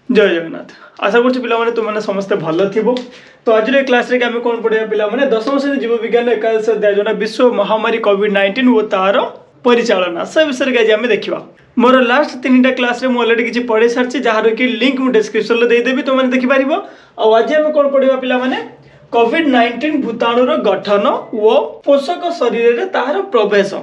जय जगन्नाथ। आशा करछि पिला माने तुमने समस्त भल थिबो। तो आज रे क्लास रे आमे कोन पढिया पिला माने दशम श्रेणी जीव विज्ञान एकादश अध्याय जोना विश्व महामारी कोविड-19 वो तार परिचालना से विषय के आज आमे देखिबा। मोर लास्ट तीनटा क्लास रे मु ऑलरेडी किछि पढि सारछि जहार कि लिंक मु डिस्क्रिप्शन रे दे देबी तो माने देखि पारिबो। आ आज आमे कोन पढिबा पिला माने कोविड-19 भूताणुर गठन वो पोषक शरीर रे तार प्रवेश।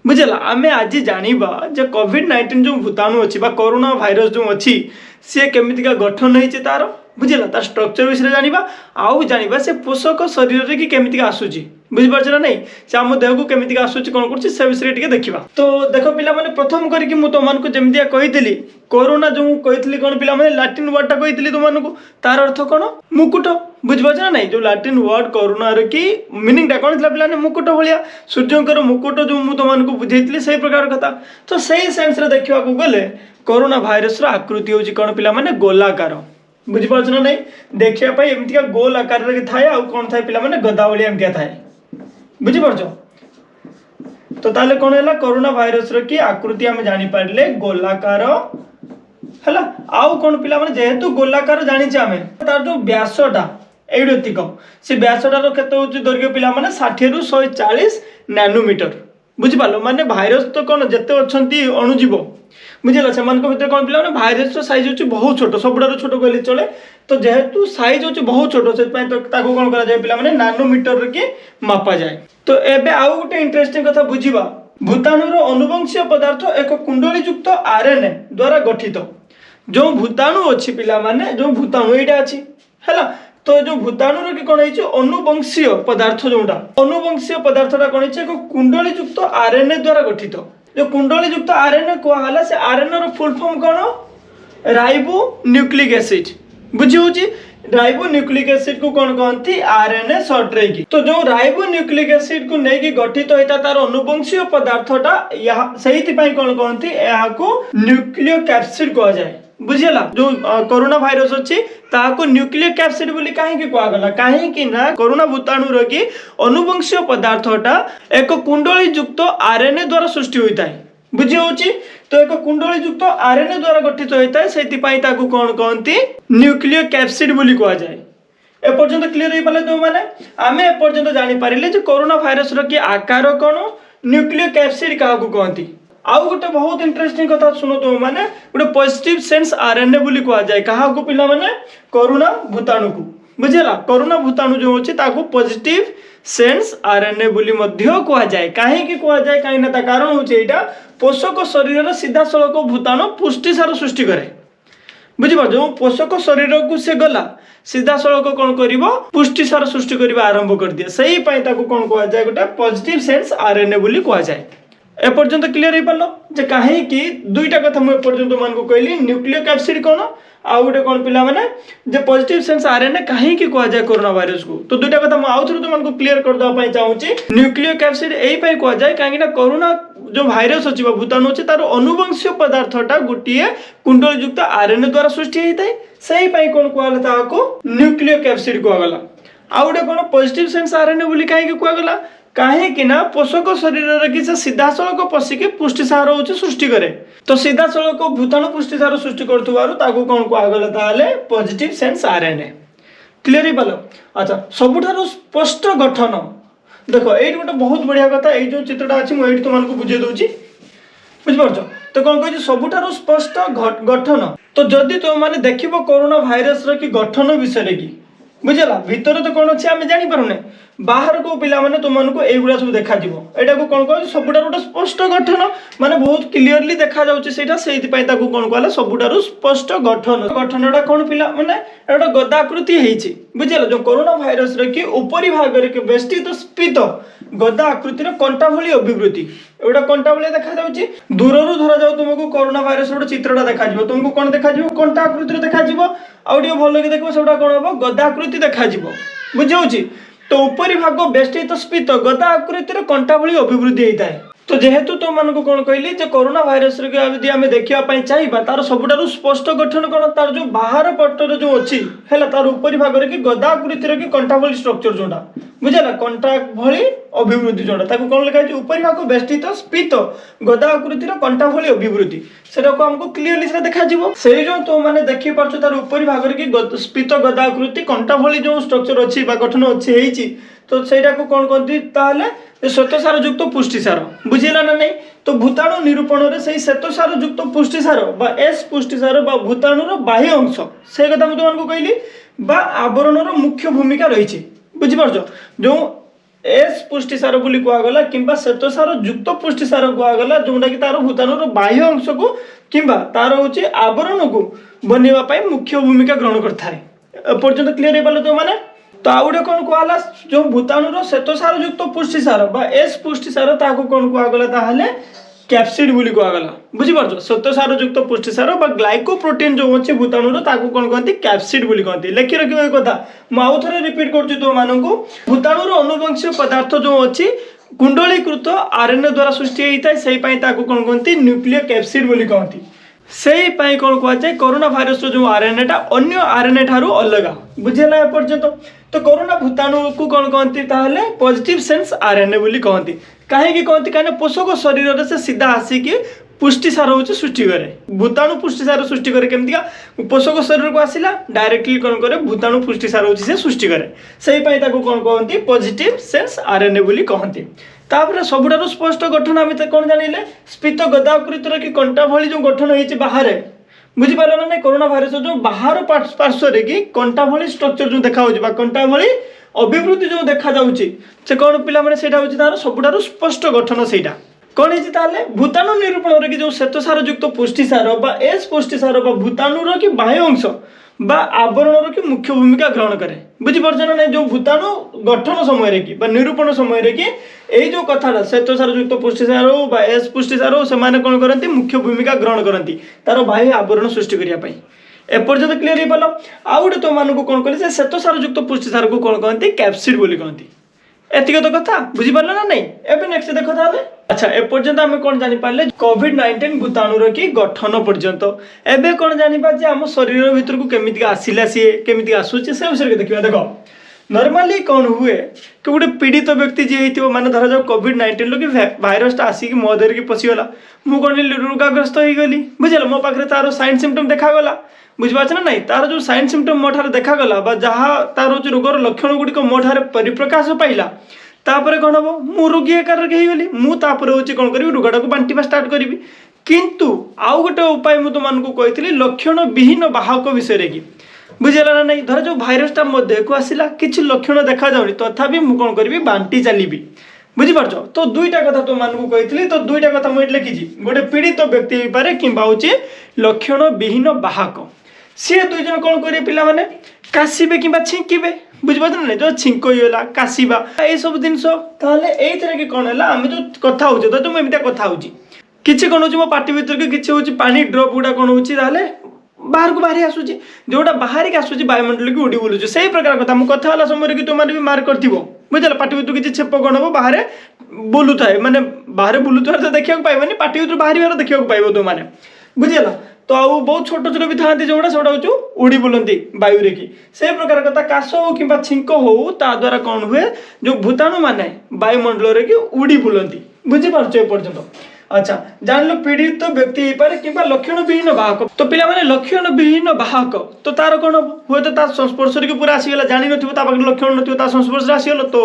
बुझला आमे आज जानिबा जे कोविड-19 जो भूताणु अछि बा कोरोना भाइरस जो अछि से केमितिका गठन होइছে तार बुझला तार स्ट्रक्चर विषय जानिबा आउ जानिबा से पोषक शरीर रे कि केमितिका आसुची बुझि पारछ ना नहीं से हम देह को केमितिका आसुची कोन करछि से विषय टिके देखिबा। तो देखो पिला माने प्रथम करी कि मु तो मान को जेमितिया कहितली कोरोना जो कहितली कोन पिला माने लैटिन वर्ड टा कहितली तो मान को तार अर्थ कोन मुकुट बुझि पारछ ना नहीं जो लैटिन वर्ड कोरोना रे की मीनिंग टा कोन थला पिला ने मुकुट भलिया सूर्यंकर मुकुट जो मु तो मान को बुझेतली सही प्रकार कथा। तो सही सेंस रे देखिबा को गले कोरोना भाइरस रो आकृति होची कोन पिला माने गोलाकार बुझि पारछ ना नहीं देखिया पई एमितिका गोल आकार रे थाए आ कोन थाए पिला माने गदावली एमितिया थाए बुझि पारछ। तो ताले कोन हैला कोरोना भाइरस रो की आकृति हम जानि पारले गोलाकार हैला आउ कोन पिला माने जेहेतु गोलाकार जानि छ हमें तार जो व्यासटा एडोतिक से व्यासटा रो केते होची दैर्घ्य पिला माने 60 रु 140 नैनोमीटर बुझि पालो माने भाइरस तो कोन जते अछंती अणुजीव बुझला से मन को भीतर कोन पिला माने भाइरस रो साइज होची बहुत छोटो सबडारो छोटो कहले चले। तो जेहेतु साइज होची बहुत छोटो से पय तो ताको कोन करा जाय पिला माने नैनोमीटर रे के मापा जाय। तो एबे आउ गोटे इंटरेस्टिंग कथा बुझिबा भूताणुर अनुवंशीय पदार्थ एक कुंडली युक्त आरएनए द्वारा गठित जो भूताणु अछि पिला माने जो भूताणु एटा अछि हैला। तो जो भूताणु रो की कोन हैछि अनुवंशीय पदार्थ जोटा अनुवंशीय पदार्थटा कोन हैछि एक कुंडली युक्त आरएनए द्वारा गठित जो कुंडली युक्त आरएनए को हला से आरएनए रो फुल फॉर्म कोन राइबो न्यूक्लिक एसिड बुझि होछि राइबो न्यूक्लिक एसिड को कोन कहंती आरएनए शॉर्ट रे की। तो जो राइबो न्यूक्लिक एसिड को नै की गठित होइता तार अनुवंशीय पदार्थटा यहा सहित पई कोन कहंती एहा को न्यूक्लियोकैप्सिड कहा जाय बुझिला। जो कोरोना भाइरस अछि ताको न्यूक्लियोकैप्सिड बोली काहे की कहा गला काहे की ना कोरोना भूताणु रो की अनुवंशीय पदार्थटा एक कुंडली युक्त आरएनए द्वारा सृष्टि होइता है बुझि होछि। तो एक कुंडली युक्त आरएनए द्वारा गठित होइता है सेति पई ताको कोन कहंती न्यूक्लियोकैप्सिड बोली कहा जाय। ए पर्यंत क्लियर होई पाले तो माने आमे ए पर्यंत जानि पारिले जे कोरोना भाइरस रो की आकार कोन न्यूक्लियोकैप्सिड काहा को कहंती। आउ गोटे बहुत इंटरेस्टिंग कथा सुनो तो माने गोटे पॉजिटिव सेंस आरएनए बोली कहा जाय कहा को पिला माने कोरोना भूताणु को बुझला। कोरोना भूताणु जो होछि ताको पॉजिटिव सेंस आरएनए बोली मध्य कहा जाय काहे की कहा जाय काहे ना ता कारण होछि एटा पोषक शरीर रे सीधा सळक भूताणु पुष्टि सार सृष्टि करे बुझि पार जो पोषक शरीर को से गला सीधा सळक कोन करिवो पुष्टि सार सृष्टि करबा आरंभ कर दिया सही पई ताको कोन कहा जाय गोटे पॉजिटिव सेंस आरएनए बोली कहा जाय। ए पर्यंत क्लियर हो पालो जे काहे कि दुईटा कथा मु ए पर्यंत मान को कहली न्यूक्लियोकैप्सिड कोन आ गोटे कोन पिला माने जे पॉजिटिव सेंस आरएनए काहे कि कहा जाय कोरोना वायरस को। तो दुईटा कथा मु आउ थरो तो मान को क्लियर कर दवा पई चाहूची न्यूक्लियोकैप्सिड एई पई कहा जाय काहे ना कोरोना जो भाइरस अछि बा भूताणु अछि तार अनुवंशीय पदार्थटा गुटिए कुंडल युक्त आरएनए द्वारा सृष्टि हेतै सही पई कोन कहला ताको न्यूक्लियोकैप्सिड कहा गला। आ गोटे कोन पॉजिटिव सेंस आरएनए बोली काहे कि कहा गला काहे कि ना पोषक शरीर रे कि से सीधा सळक पसी के पुष्टि सार होछि सृष्टि करे। तो सीधा सळक भूताणु पुष्टि सार सृष्टि करथुवारु ताको कोन को आगला ताले पॉजिटिव सेंस आरएनए क्लियर ही पालो। अच्छा सबुठारु स्पष्ट गठन देखो एई गोटे बहुत बढ़िया कथा एई जो चित्रटा अछि मु एई तो मान को बुझे दोछि बुझ परछो। तो कोन कहै सबुठारु स्पष्ट गठन तो जदी तो माने देखिबो कोरोना भाइरस रो की गठन विषय रे की बुझला भीतर तो कोन अछि हम जानि पारुने बाहर को पिला माने तो मन को एगुडा सब देखा जिवो एटा को कोन कहै सबुटार गोटे स्पष्ट गठन माने बहुत क्लियरली देखा जाउछि सेटा सेति पई ताको कोन कहला सबुटार स्पष्ट गठन गठनटा कोन पिला माने एटा गदाकृति हेछि बुझला। जो कोरोना भाइरस रे की ऊपरी भाग रे के बेष्टित स्फीत गदा आकृति रे कंटा भली अभिवृद्धि एटा कंटा भली देखा जाउछि दूररु धरा जाउ तुमको कोरोना भाइरस रो चित्रटा देखा जिवो तुमको कोन देखा जिवो कंटा आकृति रे देखा जिवो आ ओडियो भलो के देखबो सेटा कोन होबो गदा आकृति देखा जिवो बुझौछि। तो ऊपरी भाग बेष्टित स्फीत गदा आकृति रे कंटा भली अभिवृद्धि हेताय तो जेहेतु तुम मान को कौन कहली जे कोरोना भाइरस यदि आम देखा चाहिए तार सबुठार स्पष्ट गठन कौन तार जो बाहर पटर जो अच्छी है तार ऊपरी भाग में कि गदा आकृतिर कि कंटा भली स्ट्रक्चर जोटा बुझेगा कंटा भली अभिवृद्धि जोटा कौन लिखा है ऊपरी भाग बेष्टित स्फीत गदा आकृतिर कंटा भली अभिवृद्धि से आमको क्लीयरली से देखा से जो तुम मैंने देखी पार्छ तार ऊपरी भाग में कि स्फीत गदा आकृति कंटा भली जो स्ट्रक्चर अच्छी गठन अच्छी तो सहीटा को कौन कहती श्वेतसार युक्त पुष्टिसार बुझेगा ना नहीं। तो भूताणु निरूपण से श्वेतसार युक्त पुष्टिसार एस पुष्टिसार भूताणुर बाह्य अंश से कथा मुझे तुमको कहली आवरणर मुख्य भूमिका रही बुझीपार जो एस पुष्टिसार बोली कहगला कि श्वेतसार युक्त पुष्टिसार कहगला जोटा कि तार भूताणुर बाह्य अंश को कि तार हूँ आवरण को बनवाई मुख्य भूमिका ग्रहण करता पर्यटन क्लीयर हो पारे तो मैंने तो आउ गए कौन कहला जो भूताणुर श्वेतसार युक्त पुष्टिसार एस पुष्टिसार कौन कहगला कैप्सिड बोली कहगला बुझीपार श्वेतसार युक्त पुष्टिसार ग्लाइकोप्रोटीन जो अच्छे भूताणुर कौन कहते कैप्सिड बोली कहते लिखि रखिए कथा मुझे थे रिपीट कर तुम मानू भूताणुर अनुवंशीय पदार्थ जो अच्छी कुंडलीकृत आरएनए द्वारा सृष्टि होता है से कौन कहते न्यूक्लियर कैप्सिड बोली कहती से कौन कहुए कोरोना भाइरस जो आरएनए टा अन्य आरएनए ठारू अलग बुझेगा एपर्यंत। तो कोरोना भूताणु को कौन कहती पॉजिटिव सेंस आरएनए बोली कहती कहीं कहती कहीं पोषक शरीर से सीधा आसिकी पुष्टिसार हूँ सृष्टि करे भूताणु पुष्टिसार सृष्टि करे केमतिका पोषक शरीर को आसला डायरेक्टली कौन करे भूताणु पुष्टिसार हूँ से सृष्टि करे से कौन कहती पॉजिटिव सेंस आरएनए बोली कहती। तापर सबुठार स्पष्ट गठन आम कौन जानिले स्फीत गदाकृतिर कि कंटा भली जो गठन होती बाहर बुझीपार ना नहीं कोरोना भाइरस जो बाहर पार्श्व कि कंटा भली स्ट्रक्चर जो देखा कंटा भली अभिवृद्धि जो देखा से कौन पे तार सबुठार स्पष्ट गठन से कौन है भूताणु निरूपण कि जो श्वेतसार युक्त पुष्टिसार एस पुष्टिसार भूताणुर कि बाह्य अंश आवरणर कि मुख्य भूमिका ग्रहण करे बुझीपार ना नहीं जो भूताणु गठन समय कि निरूपण समय कि यही जो कथा श्वेतसार युक्त पुष्टिसार हो एस पुष्टिसार हो से कौन करती मुख्य भूमिका ग्रहण करती तार बाह्य आवरण सृष्टि करने एपर्यंत क्लीयर हो पाल आउ गए तुम मानक कौन कहे श्वेतसार युक्त पुष्टिसार को कौन कहते कैप्सिड बोली कहती एतिक तो कथा बुझीपार ना नहीं एवं नेक्स्ट देख ताले अच्छा एपर्यंत आम कौन जानीपारे कोविड-19 भूताणुर कि गठन पर्यंत एवं कौन जानिपा जे आम शरीर भीतर को केमिति आसिला सी केमिति आसुची से विषय देखिए देख नॉर्मली कौन हुए कि गोटे पीड़ित व्यक्ति जी होती माने धर जाओ कोविड-19 कि भाइरसटा आसिक मो देह की पशिगला मु कौन रोगाग्रस्त हो गली बुझल मो पाखे तार साइन सिम्पटम देखागला बुझीपार ना नहीं तार जो साइन सिम्पटम मो ठारे देखागला जहाँ तार जो रोगर लक्षण गुड़िक मो ठारे परिप्रकाश पाइला तापर कौन हम मु रोगी आकार गली मुझे कौन करी रोगाटा को बांटा स्टार्ट करी किंतु आउ गोटे उपाय मुझे तुमको कही लक्षण विहीन बाहक विषय की बुझेगा ना नहीं धर जो भाइरसटा मो देह को आसला किसी लक्षण देखा जाऊनी तथापि मुझे कौन करी बांटी चली बुझीपार तो दुईटा कथा तुमको कही तो दुईटा कथा मुझे लिखी गोटे पीड़ित व्यक्ति पारे कि लक्षण विहीन बाहक सी दुई जन कौन करेंगे पिला माने काशिबे कि छिंकिबे बुझीपार ना जो छिंक होगा काशिबा ये सब जिनस कि कौन है आम जो कथा हो तो मुझे एमती कथा हो किसी कौन हो पार्टी भर के किसी हूँ पानी ड्रप गुड़ा कौन हो बाहर को बाहरी आसूची जोटा बाहर की आसूची वायुमंडल की उड़ी बुलूची से प्रकार कथा मुझे कथा वाला समय कि तुम भी मार्क कर बुझल पार्टी भर किसी छेप कौन हम बाहर बुलू थाए मैंने बाहर बुलू तो देखा पाइबनी पार्टी भर बाहर देखा पाइब तुमने बुझेगा तो आउ बहुत छोट छोट भी था जोड़ा से उड़ी बुलती वायु की से प्रकार कथा काश हो कि छिंक हो द्वारा कौन हुए जो भूताणु माने वायुमंडल की उड़ी बुलती बुझीपार एपर्यंत अच्छा जान लो पीड़ित व्यक्ति पारे कि लक्षण विहीन बाहक तो पिला माने लक्षण विहीन बाहक तो तार कौन हम हुए तो संस्पर्श की पूरा आसीगला जानी न लक्षण न संस्पर्श आसीगल तो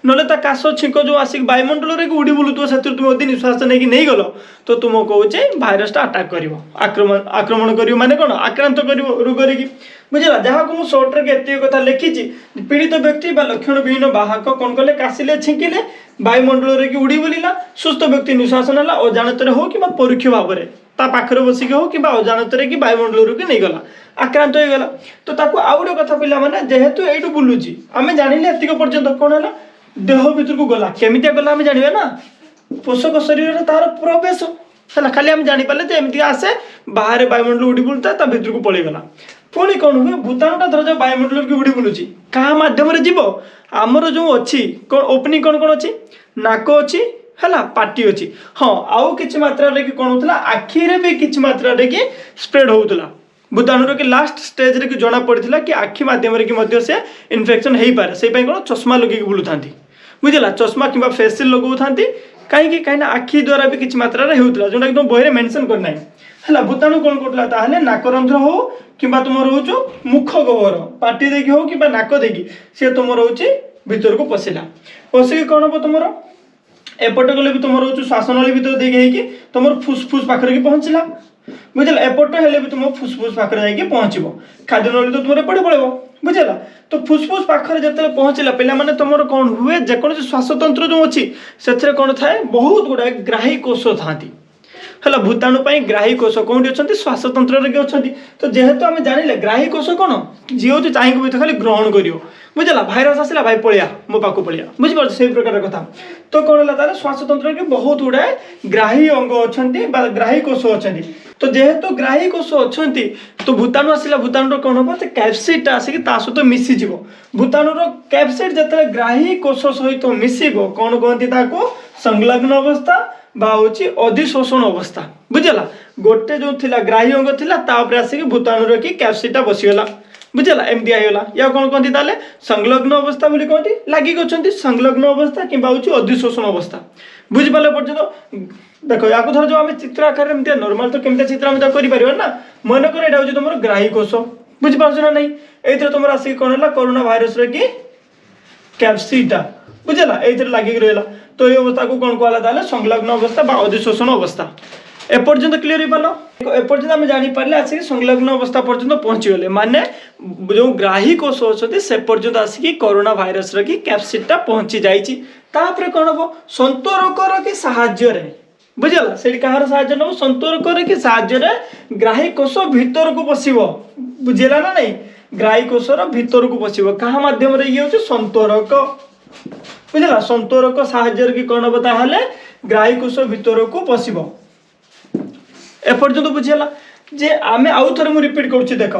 ना काश छिंक जो आसिक वायुमंडल की उड़ी बुलूव से तुम यदि निश्वास नहीं गल तो तुम कहे भाइरसटा अटाक कर आक्रमण कर माने कौन आक्रांत कर रोग की बुझला जहाँ को मुझे सर्ट्रे एत कथा लिखी पीड़ित व्यक्ति लक्षण विहीन बाहक कौन कले काशिले छिंकिले वायुमंडल की उड़ी बुलिला सुस्थ व्यक्ति निश्वास नाला अजाणत हो कि परोक्ष भाव में पाखे बसिक हो कि अजाणत कि वायुमंडल की नहीं गला आक्रांत हो गला तो ताको आउ गए कथा पिला माने जेहेतु एटू बुलूची आम जानिले एतिक पर्यंत कौन है देह भीतर को गला केमितिया गला आम जानिबा ना पोषक शरीर तार प्रवेश है खाली आम जानीपारे एमती आसे बाहर वायुमंडल उड़ी बुलता भितर को पलैगला पुणी कौन हुए भूताणुटा धर जो वायुमंडल की उड़ी बुलूची क्या मध्यम जीव आमर जो अच्छी कौन ओपनिंग कौन कौन अच्छी नाक अच्छी है पार्टी अच्छी हाँ आउ कि मात्रा कि कौन होता आखिरे भी कि मात्रा कि स्प्रेड होता भूताणुर कि लास्ट स्टेज रे कि जना पड़ा कि आखि मध्यम कि से इन्फेक्शन हो पाए से कौन चश्मा लगे बुलू था बुझला चश्मा कि फेस सिल्ड लगौ था कहीं आखि द्वारा भी कि मात्रा होता जोटा कि तुम बही मेंशन करना है भूताणु कौन करूला नाकरंध्र हो कि तुम रोच मुख गहर पार्टी देखी हो कि नाक देखी सी तुम रोच भीतर को पशिला पशिक कौन हम तुम एपटे गले भी तुम रोच श्वासनली भर देखिए तुम फुसफुस पाखे कि पहुँचला बुझल एपटे हेले भी तुम फुसफुस पाखे जाकि पहुँचब खाद्य नली तो तुम एपटे पड़े बुझेगा तो फुसफुस पाखे जो पहुँचला पे तुम कौन हुए जेकोसी श्वासतंत्र जो अच्छी से कौन थाए बहुत गुड़ाए ग्राही कोष था है भूताणु ग्राही कोष कौटी अच्छा श्वासतंत्र के अच्छा तो जेहेतु आम जाने ग्राही कोष कौन जी हूँ चाहिए भी तो खाली ग्रहण कर बुझला भाइरस आसला भाई पलिया मो पाक पलिया बुझिपार से प्रकार कथा तो कौन है श्वासतंत्र के बहुत गुड़ाए ग्राही अंग अच्छा ग्राही कोष अच्छा तो जेहेतु ग्राही कोष अच्छा तो भूताणु आसला भूताणु कौन हम से कैप्सिड आसिक सहित मिसीज भूताणुर कैप्सिड जो ग्राही कोष सहित मिसब कौन कहती संलग्न अवस्था बाउची अधिशोषण अवस्था बुझला गोटे जो थिला ग्राही अंग थिला तापर आसिक भूताणुर कि कैप्सिडा बसीगला बुझला एमती आईगला या कौन कहती ताले संलग्न अवस्था बोली कहती लागिक अच्छा संलग्न अवस्था कि अधिशोषण अवस्था बुझिपारे पर्यटन देख या थोड़ा जो आम चित्र आकार में नॉर्मल तो केमती चित्र आम कर ना मनकर यहाँ हूँ तुम ग्राही कोष बुझिपार ना नहीं ये तुम आसिक कौन है कोरोना भाइरस कि कैप्सिडा बुझला ये लगिक रहा तो ये अवस्था को कौन कहला संलग्न अवस्था अधिशोषण अवस्था एपर्यंत क्लीयर हो पाल एपर्यंत आम जापर आसिक संलग्न अवस्था पर्यंत पहुँचीगले माने जो ग्राही कोष अच्छे से पर्यंत आसिक कोरोना भाइरस कि कैप्सिडा पहुँची जापर कौन हम संतरकर कि साहाय्य बुझला से कहार साहाय्य नब संतरकर कि साहाय्य ग्राही कोष भीतर को पशिब बुझेगा ना नहीं ग्राही कोषर भीतर को पशिब क्या मध्यम ये हूँ संतरक बुझला संतरक साहाय्य कि कौन हम ताहले ग्राही कोष भीतर को पशिब एपर्यंत बुझीगला जे आमे आउ थे मुझे रिपीट करुच्ची देख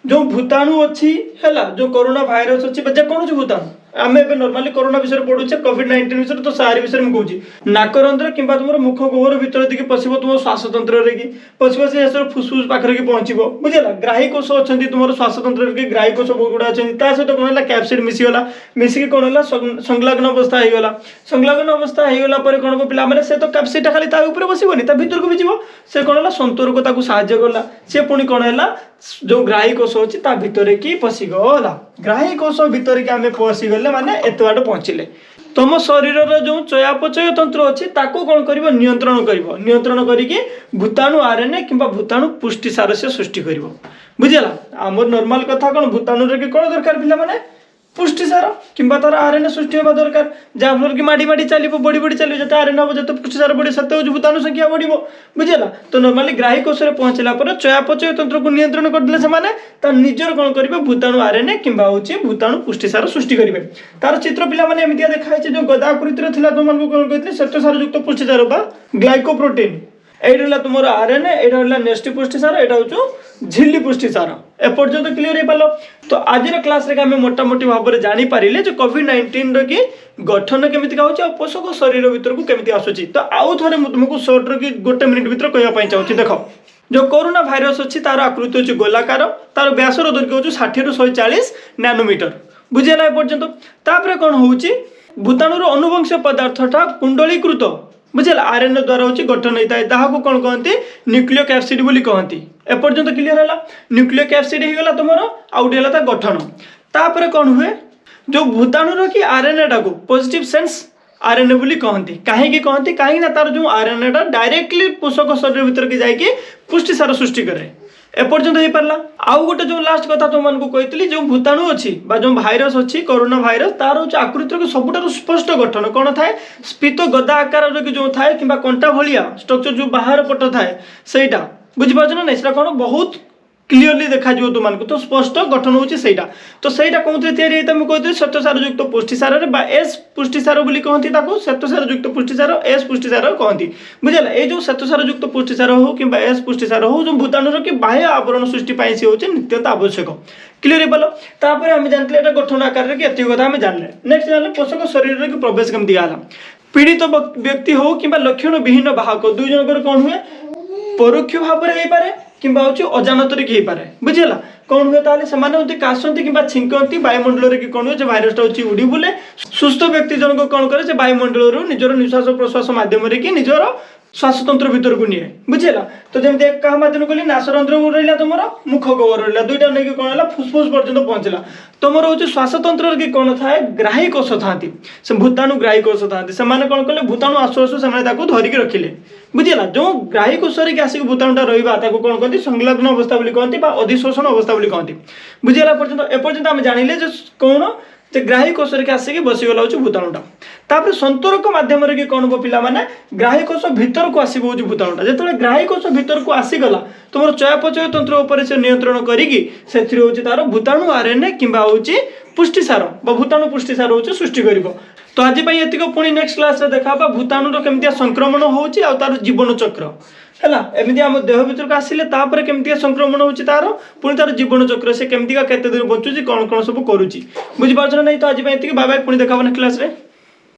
जो भूताणु अच्छी है जो कोरोना भाइरस अच्छी जेकोसी भूताणु आम ए नॉर्मली कोरोना विषय पढ़ुचे कोविड-19 विषय तो सारी विषय में कहूँ नाकरंध्र कि तुम मुख गहर भर दिखे पशिब तुम श्वासतंत्र कि पशिब से फुसफुस पाखे कि पहुँचब बुझेगा ग्राही कोष अच्छा तुम श्वासतंत्र के ग्राही कोष बहुत गुड़ा अच्छा सहित कौन है कैप्सिड मिसीगला मिसिक कौन है संलग्न अवस्था होगा संलग्न अवस्था होगा कौन हम पे से तो कैप्सिडा खाली बसबनी भर को भी जीव से कौन है संतरक साहाय्य कला सी पुणी कौन है जो ग्राही कोष अच्छी भितर कि पशिगला ग्राही कोष भितर कि आम पशिगले माने एत बाट पहुँचले तुम शरीर जो चयापचय तंत्र अच्छी कौन कर नियंत्रण करके भूताणु आरएनए कि भूताणु पुष्टिसार से सृष्टि कर बुझेगा आम नॉर्मल कथा कौन भूताणु कि कौन दरकार पिला माने पुष्टिसार कि तार आरएनए सृष्टि होगा दरकार जहाँफल कि माड़ी माड़ी चलो बढ़ी बढ़ी चलो जो आरएनए हम जो पुष्टिसार बढ़े से भूताणु संख्या बढ़ बुझेगा तो नॉर्मली ग्राही कोष में पहुँचला चयापचय तंत्र को नियंत्रण करदे निजर कौन करेंगे भूताणु आरएनए कि भूताणु पुष्टिसार सृष्टि करेंगे तार चित्र पिलाने एमती देखाई जो गदाकृतिर तुमको कौन कहते श्वेतसार युक्त पुष्टिसार ग्लाइकोप्रोटीन ये तुम आरएनए यहाँ नेक्स्ट पुष्टिसार यहाँ हूँ झिल्ली पुष्टिसार एपर्यंत क्लीयर हो पाल तो आज क्लास रे आम मोटामोटी भाव में जानीपारे जो कोविड-19 कि गठन केमी हो पोषक शरीर भर को केमी आसूँ तो आउ थे तुमको सर्ट कि गोटे मिनिट भर कहवाई चाहूँगी देख जो कोरोना भाइरस अच्छी तार आकृति हूँ गोलाकार तार व्यासर दैर्घ्य हूँ 60 ରୁ 140 नैनोमीटर बुझेगा एपर्यंत तापर कौन हो भूताणुर अनुवंश पदार्थटा कुंडलीकृत बुझेगा आरएनए द्वारा हूँ गठन होता है ताकू कौन कहते न्यूक्लियो कैप्सिड बोली कहती एपर्यंत क्लीयर है न्यूक्लियो कैप्सिड होगा तुम आउ गोटे गठन तापर कौन हुए जो भूताणुर कि आरएनए टाक पॉजिटिव सेंस आरएनए बोली कहती कहीं कहती कहीं तार जो आरएनए टा डायरेक्टली पोषक शरीर भीतर की जाकि पुष्टिसार सृष्टि करे एपर्यंत हो पारा आउ गोटे जो लास्ट कथा तुमको कही जो भूताणु अच्छी जो भाइरस अच्छी कोरोना भाइरस तार हूँ आकृतिर सबुठ स्पष्ट गठन कौन थाए स्फीत गदा आकार जो थाए कि कंटा भाया स्ट्रक्चर जो बाहर पट थाए सहीटा बुझिपार ना नहीं कौन बहुत क्लीयरली देखा तुमको तो स्पष्ट गठन होता तो सहीटा कौन या मुझे श्वेतसार युक्त पुष्टिसार एस पुष्टिसार बोली कहती श्वेतसार युक्त पुष्टिसार एस पुष्टिसार कहती बुझेगा ये जो श्वेतसार युक्त पुष्टिसार हो कि एस पुष्टिसार हो जो भूताणुर कि बाह्य आवरण सृष्टि सी हूँ नित्यंत आवश्यक क्लीयर हो पाल आम जानते गठन आकार कि कथा आम जानले नेक्स्ट जानले पोषक शरीर की प्रवेश केमती गला पीड़ित व्यक्ति हो कि लक्षण विहीन बाहक दुई जनकर कौन हुए परोक्ष भाव में हो किंबा हूँ अजानत कि बुझीगला कौन हुए ताले से काशंती कि छिंकती वायुमंडल कि कौन हुए भाइरसटा हूँ उड़ी बुले सुस्थ व्यक्ति जनक कौन करे से वायुमंडल निजर निश्वास प्रश्वास मध्यम निजर श्वासतंत्र भीतर को निए बुझेगा तो जमी क्या मध्यम कहली नासरंध्र रहा तुम मुख गवर रहा दुईटा नहीं कौन है फुसफुस पर्यटन पहुंचला तुम हूँ श्वासतंत्र कि कौन था ग्राही कोष था से भूताणु ग्राही कोष था से कौन कले भूताणु आसु आसु से धरिकी रखिले बुझेगा जो ग्राही कोष आसिक भूताणुटा रहा कौन कहते संलग्न अवस्था कहते अधिशोषण अवस्था कहते बुझेगा पर्यटन एपर्यंत आम जानिले कौन से ग्राही कोष के आसिक बसीगला हूँ भूताणुटा तापर संतरक मध्यम कौन हम पिला माने ग्राही कोष भीतर को आसो हूँ भूताणुटा जो ग्राही कोष भीतर को आसीगला तुम चयापचय तंत्र उपर से नियंत्रण करी तार भूताणु आरएनए किंबा हूँ पुष्टिसार भूताणु पुष्टिसार हूँ सृष्टि कर तो आज ये पुणी नेक्स्ट क्लास देखा भूताणुर केमिया संक्रमण होची आ तार जीवन चक्र है एमती आम देह भर को आसिले केमिया संक्रमण होची तार पुणी तार जीवन चक्र से केमिका केते दिन बचुची कौन कौन सब करुच्ची बुझीपार ना नहीं तो आज ये बाय बाय पुणी देखा नेक्स्ट क्लास रे।